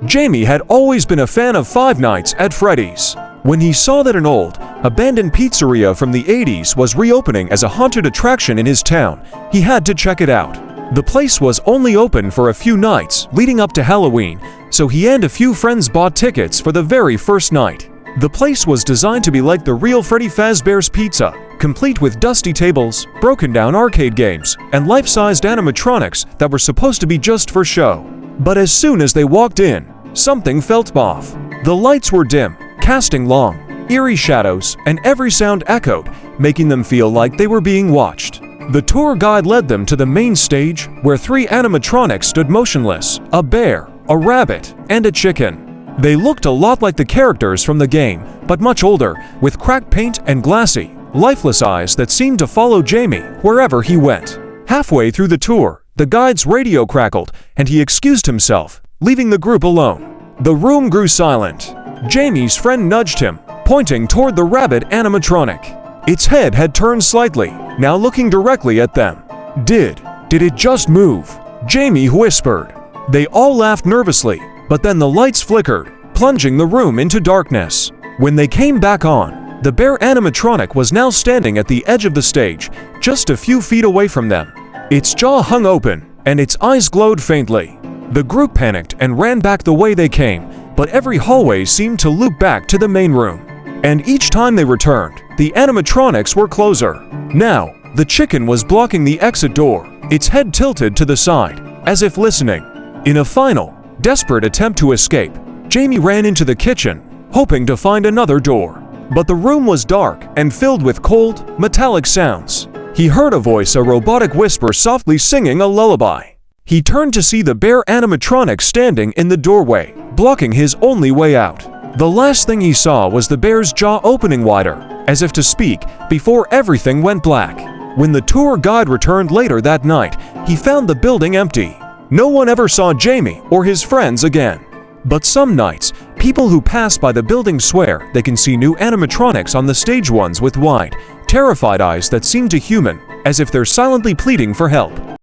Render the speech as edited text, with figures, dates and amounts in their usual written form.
Jamie had always been a fan of Five Nights at Freddy's. When he saw that an old, abandoned pizzeria from the 80s was reopening as a haunted attraction in his town, he had to check it out. The place was only open for a few nights leading up to Halloween, so he and a few friends bought tickets for the very first night. The place was designed to be like the real Freddy Fazbear's Pizza, complete with dusty tables, broken-down arcade games, and life-sized animatronics that were supposed to be just for show. But as soon as they walked in, something felt off. The lights were dim, casting long, eerie shadows, and every sound echoed, making them feel like they were being watched. The tour guide led them to the main stage, where three animatronics stood motionless: a bear, a rabbit, and a chicken. They looked a lot like the characters from the game, but much older, with cracked paint and glassy, lifeless eyes that seemed to follow Jamie wherever he went. Halfway through the tour, the guide's radio crackled, and he excused himself, leaving the group alone. The room grew silent. Jamie's friend nudged him, pointing toward the rabbit animatronic. Its head had turned slightly, now looking directly at them. Did it just move?" Jamie whispered. They all laughed nervously, but then the lights flickered, plunging the room into darkness. When they came back on, the bear animatronic was now standing at the edge of the stage, just a few feet away from them. Its jaw hung open, and its eyes glowed faintly. The group panicked and ran back the way they came, but every hallway seemed to loop back to the main room. And each time they returned, the animatronics were closer. Now, the chicken was blocking the exit door, its head tilted to the side, as if listening. In a final, desperate attempt to escape, Jamie ran into the kitchen, hoping to find another door. But the room was dark and filled with cold, metallic sounds. He heard a robotic whisper softly singing a lullaby. He turned to see the bear animatronic standing in the doorway, blocking his only way out. The last thing he saw was the bear's jaw opening wider, as if to speak, before everything went black. When the tour guide returned later that night, he found the building empty. No one ever saw Jamie or his friends again. But some nights, people who pass by the building swear they can see new animatronics on the stage, ones with wide, terrified eyes that seem to human, as if they're silently pleading for help.